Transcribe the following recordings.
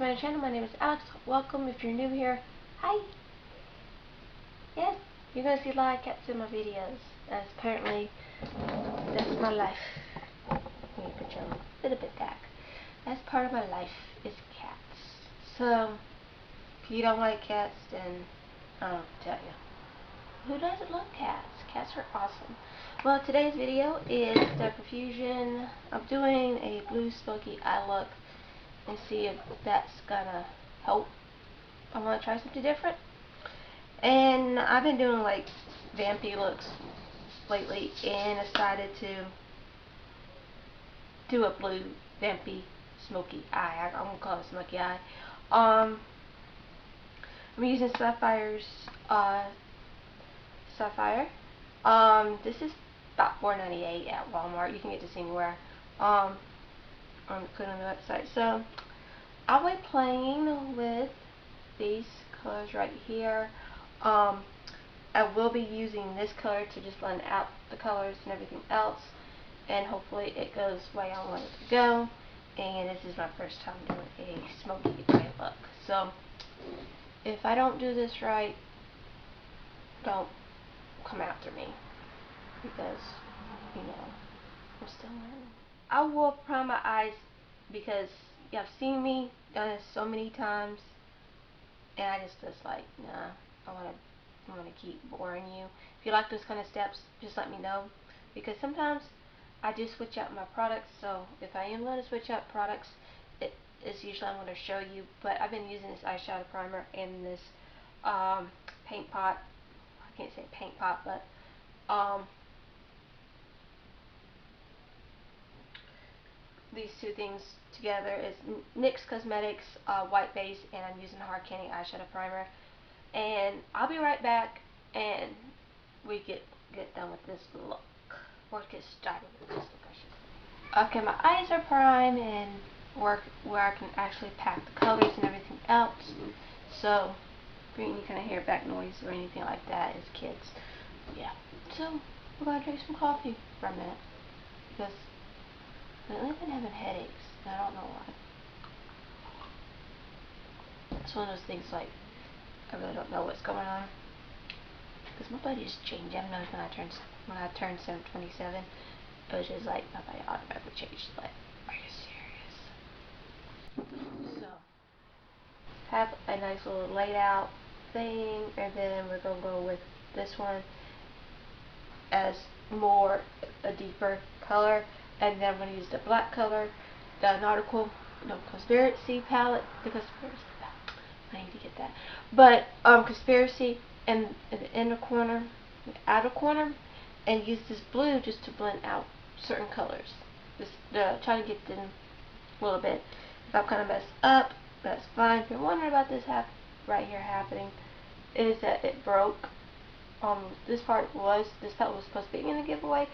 my channel. My name is Alex. Welcome if you're new here. Hi. Yes, you're going to see a lot of cats in my videos. Apparently, that's my life. Let me put you a little bit back. That's part of my life is cats. So, if you don't like cats, then I don't tell you. Who doesn't love cats? Cats are awesome. Well, today's video is the Profusion. I'm doing a blue smoky eye look and see if that's gonna help. I want to try something different. And I've been doing like vampy looks lately and decided to do a blue vampy smoky eye. I'm gonna call it smoky eye. I'm using Sapphire's Sapphire. This is about $4.98 at Walmart. You can get this anywhere. I'm putting on the website. So I'll be playing with these colors right here. I will be using this color to just blend out the colors and everything else, and hopefully it goes the way I want it to go. And this is my first time doing a smoky eye look, so if I don't do this right, don't come after me, because you know I'm still learning. I will prime my eyes because y'all have seen me done this so many times, and I just like, nah, I want to keep boring you. If you like those kind of steps, just let me know, because sometimes I do switch out my products. So if I am going to switch out products, it is usually I'm going to show you. But I've been using this eyeshadow primer and this paint pot. I can't say paint pot, but these two things together is NYX Cosmetics white base, and I'm using Hard Candy eyeshadow primer. And I'll be right back, and we get done with this look, or get started with this look, I should say. Okay, my eyes are primed and work where I can actually pack the colors and everything else. So, if you kind of hear back noise or anything like that, as kids, yeah. So, we're gonna drink some coffee for a minute, because lately I've been having headaches, and I don't know why. It's one of those things like, I really don't know what's going on, because my body just changed. I noticed when I turned 27, it was just like my body automatically changed. Like, are you serious? So, have a nice little laid out thing, and then we're gonna go with this one as a deeper color, and then I'm gonna use the black color, the Conspiracy palette, I need to get that. But Conspiracy in the inner corner, the outer corner, and use this blue just to blend out certain colors. Just try to get them a little bit. If I'm kind of messed up, that's fine. If you're wondering about this right here happening, is that it broke. This palette was supposed to be in the giveaway,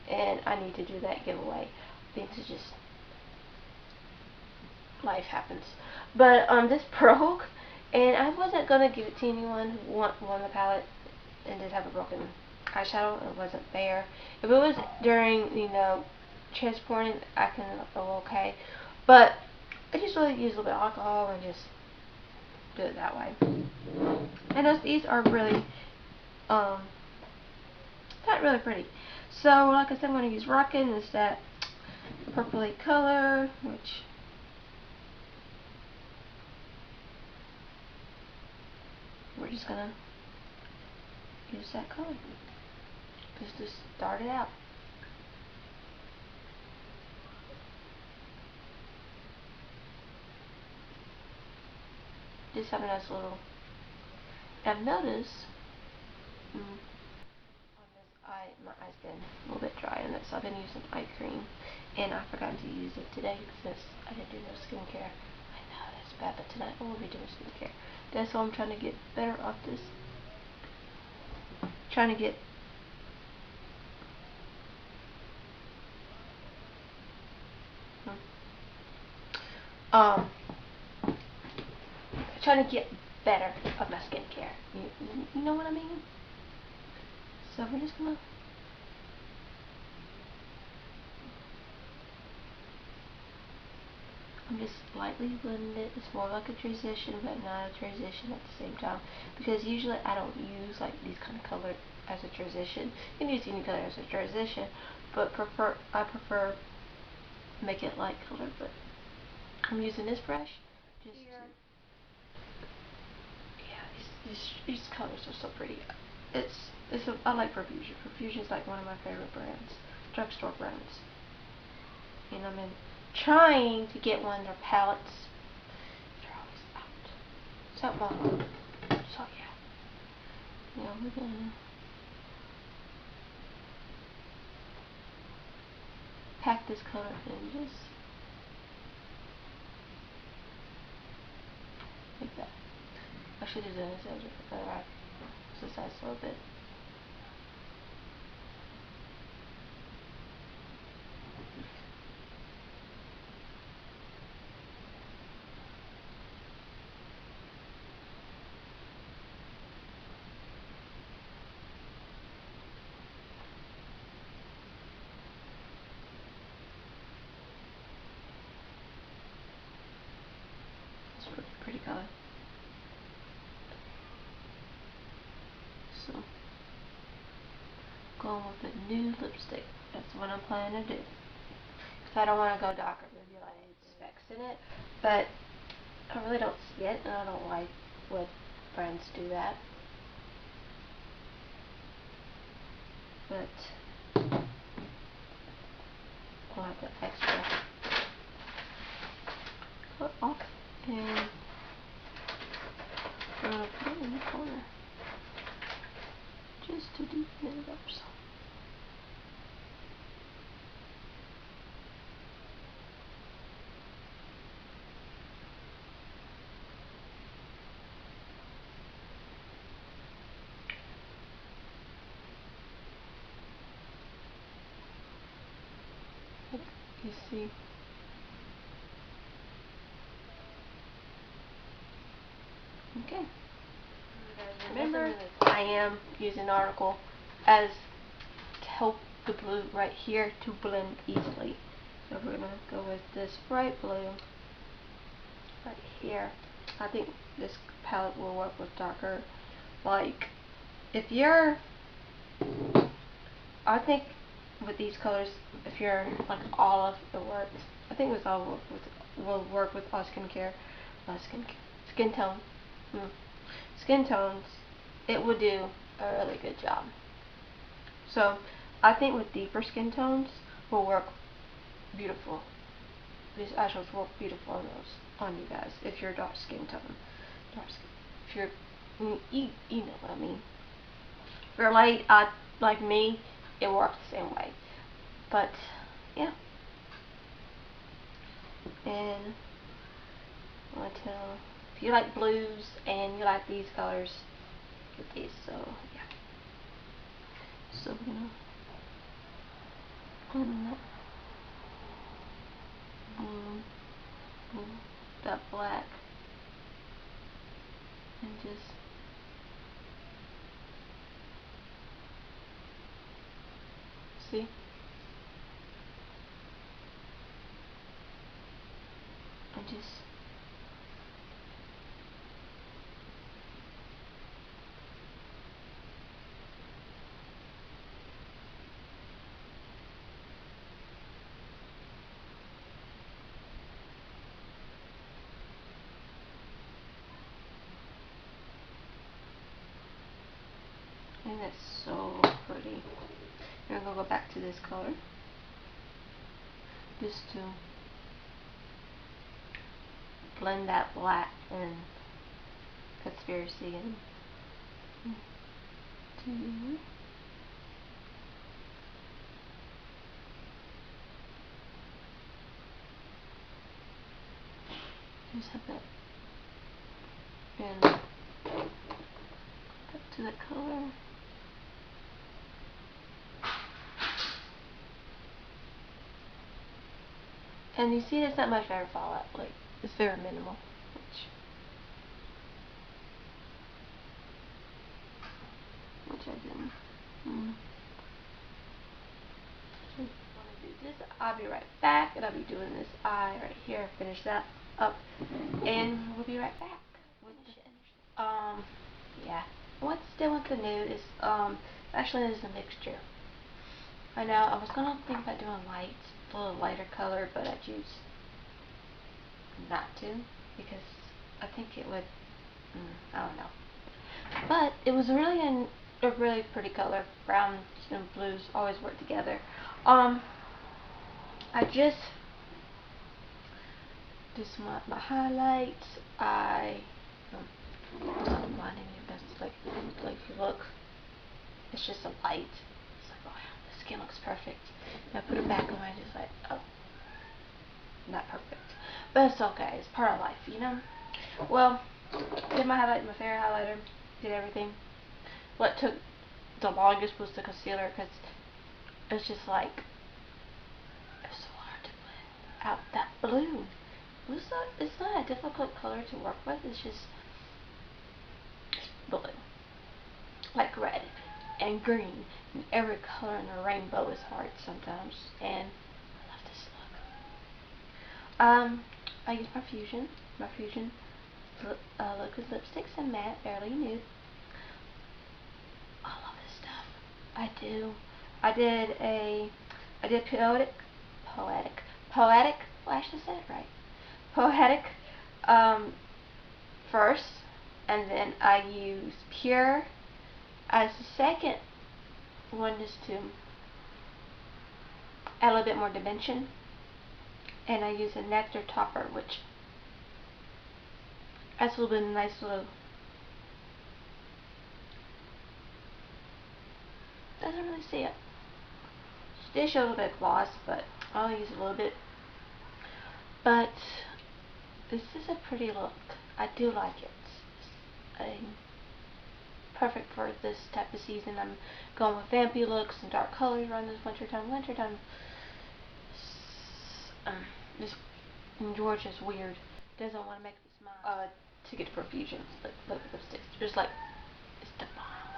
and I need to do that giveaway. Things are just, life happens. But this broke. And I wasn't going to give it to anyone who won the palette and did have a broken eyeshadow. It wasn't fair. If it was during, transporting, I can feel okay. But I just really use a little bit of alcohol and just do it that way. And these are really, not really pretty. So, like I said, I'm going to use Rockin'. It's that purpley color, which... we're just gonna use that color just to start it out. Just have a nice little. I've noticed on this eye, my eye's been a little bit dry on this, so I've been using eye cream, and I forgot to use it today since I didn't do no skincare. I know that's bad, but tonight I will be doing skincare. That's why I'm trying to get better off this. Trying to get better of my skincare. You know what I mean? So we're just gonna I'm just lightly blending it. It's more like a transition, but not a transition at the same time. Because usually I don't use like these kind of color as a transition. You can use any color as a transition, but I prefer make it light color. But I'm using this brush just these colors are so pretty. I like Profusion. Profusion is like one of my favorite brands, drugstore brands. And I'm trying to get one of their palettes. They're always out. So yeah. Yeah, we're gonna pack this color in just like that. I should have done this as a color. So that's a little bit. It's a really pretty color. So, going with a new lipstick. That's what I'm planning to do. Because I don't want to go darker. Maybe like specs in it. But I really don't see it, and I don't like when brands do that. But I'll have the extra cut off, and I'm going to put it in the corner just to deepen it up some. You see, okay. Remember, I am using an article as to help the blue right here to blend easily. So we're gonna go with this bright blue right here. I think this palette will work with darker. Like, if you're, I think with these colors, if you're like olive, it works. I think this all will work with all skin tone. Skin tones. It will do a really good job. So I think with deeper skin tones will work beautiful. These eyeshadows work beautiful on you guys. If you're dark skin tone, if you're, you know what I mean. If you're light, like me, it works the same way. But yeah, and I want to tell if you like blues and you like these colors, get these. So yeah. So we're gonna blend that blue, that black, and just see. And just I think that's so pretty. And I'm gonna go back to this color just to blend that black and conspiracy into you. Just have that and back to the color. And you see, it's not my favorite fallout. Like, it's very minimal. Which I didn't. I want to do this I'll be right back, and I'll be doing this eye right here. Finish that up, and we'll be right back. Yeah. What's still with the nude is actually is a mixture. I know I was gonna think about doing light, a little lighter color, but I choose not to because I think it would. I don't know. But it was really a really pretty color. Browns and blues always work together. I just my highlights. I'm blinding you, but it's like if you look, it's just a light. It's like, oh, the skin looks perfect. And I put it back on, I just like, oh, not perfect, but it's okay. It's part of life, you know. Well, did my highlight, my favorite highlighter, did everything. What took the longest was the concealer because it's just like it's so hard to blend out that blue. It's not a difficult color to work with. It's just blue, like red and green, and every color in the rainbow is hard sometimes. And I love this look. I use Profusion. Liquid lipsticks and matte, barely nude. I love this stuff. I do. I did poetic. Well, I should say it right. Poetic first, and then I use pure as the second one, just to add a little bit more dimension. And I use a nectar topper, which adds a little bit of nice little. Doesn't really see it. They show a little bit of gloss, but I'll use a little bit. But this is a pretty look. I do like it. Perfect for this type of season. I'm going with vampy looks and dark colors around this wintertime. This George is weird. Doesn't want to make me smile. To get Profusion lipsticks. Just like, it's the bomb.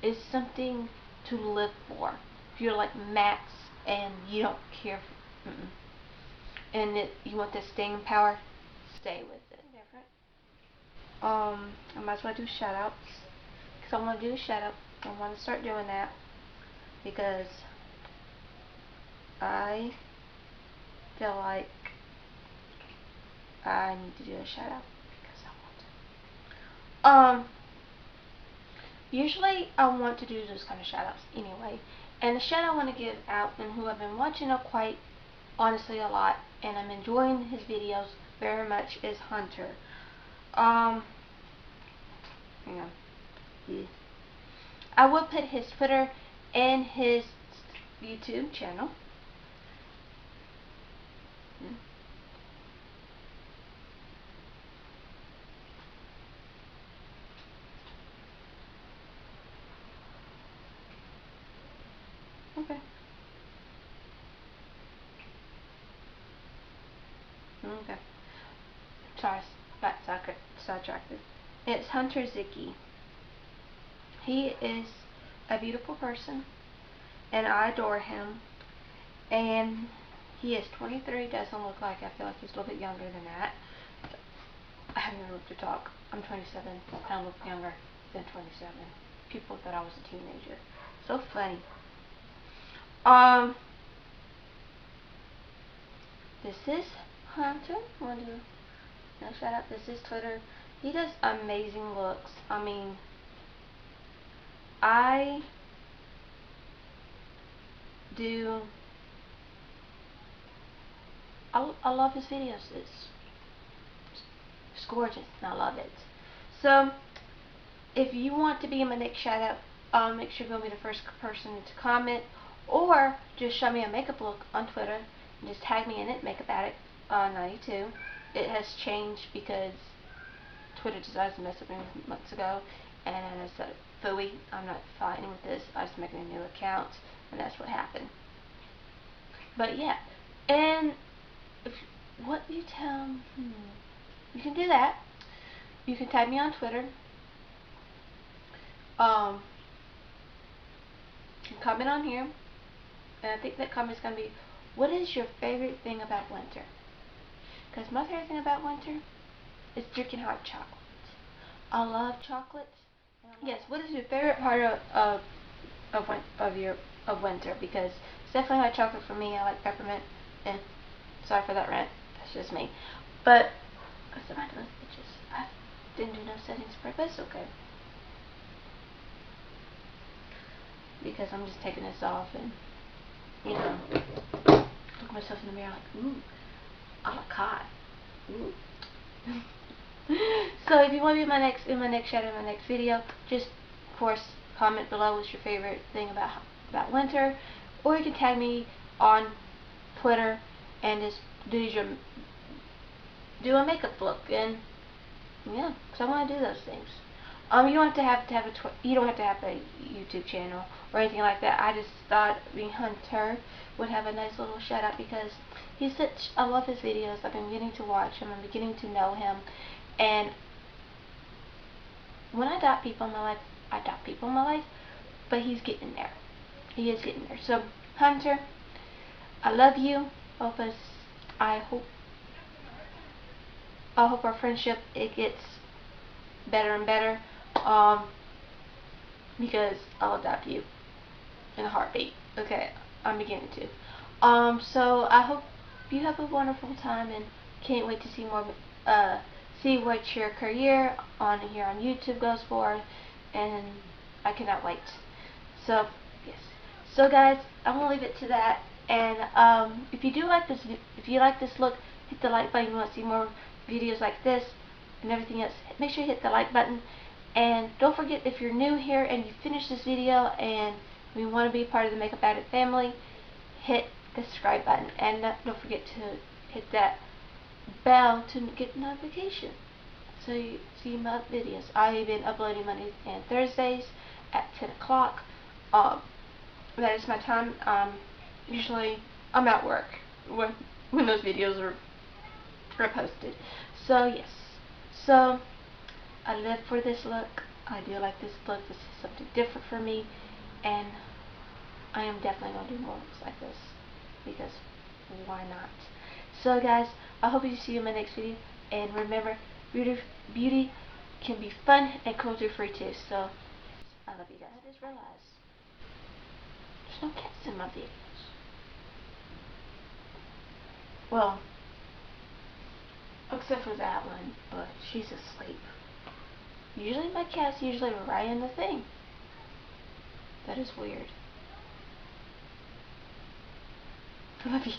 It's something to live for. If you're like max and you don't care for, and you want the staying power, stay with it. Different. I might as well do shout outs. Because I want to do a shout out. I want to start doing that because I feel like I need to do a shout out because I want to. Usually I want to do those kind of shout outs anyway. And the shout out I want to give out, and who I've been watching up quite honestly a lot, and I'm enjoying his videos very much, is Hunter. Hang on. Yeah. I will put his Twitter and his YouTube channel. Okay. Okay. Sorry, got sidetracked. It's Hunter Ziggy. He is a beautiful person, and I adore him. And he is 23. Doesn't look like. I feel like he's a little bit younger than that. I haven't even looked to talk. I'm 27. I look younger than 27. People thought I was a teenager. So funny. This is Hunter. Want to shout out? This is Twitter. He does amazing looks. I mean, I love his videos. It's gorgeous, and I love it. So, if you want to be in my next shout out, make sure you'll be the first person to comment, or just show me a makeup look on Twitter and just tag me in it. Makeup Addict 92. It has changed because Twitter decided to mess with me months ago, and I said, "Wowie, I'm not fighting with this. I'm just making a new account," and that's what happened. But yeah, and what you tell, you can do that. You can tag me on Twitter. You can comment on here, and I think that comment's gonna be What is your favorite thing about winter? Because my favorite thing about winter is drinking hot chocolate. I love chocolate. Yes, what is your favorite part of winter? Because it's definitely hot chocolate for me. I like peppermint. And sorry for that rant. That's just me. But what's the matter with bitches? I didn't do no settings for it, but it's okay. Because I'm just taking this off and, you know, look at myself in the mirror like, ooh, a la carte. Ooh. So if you want to be in my next shout out in my next video, just of course comment below what's your favorite thing about winter, or you can tag me on Twitter and just do a makeup look, and yeah, because I want to do those things. You don't have to have a YouTube channel or anything like that. I just thought Hunter would have a nice little shout out because I love his videos. I've been beginning to watch him. I'm beginning to know him, and when I adopt people in my life, but he's getting there. He is getting there. So Hunter, I love you. I hope our friendship gets better and better. Because I'll adopt you in a heartbeat. Okay, I'm beginning to. So I hope you have a wonderful time and can't wait to see more. See what your career here on YouTube goes for, and I cannot wait. So yes. So guys, I'm gonna leave it to that. And if you like this look, hit the like button. If you want to see more videos like this and everything else, make sure you hit the like button. And don't forget, if you're new here and you finish this video and you want to be part of the Makeup Addict family, hit the subscribe button. And don't forget to hit that bell to get notification so you see my videos. I've been uploading Mondays and Thursdays at 10 o'clock. That is my time. Usually I'm at work when those videos are posted. So yes. So I live for this look. I do like this look. This is something different for me, and I am definitely going to do more looks like this because why not? So guys, I hope you see you in my next video, and remember, beauty can be fun and cruelty-free too. So I love you guys. I just realized there's no cats in my videos. Well, except for that one, but she's asleep. Usually my cat's right in the thing. That is weird. I love you.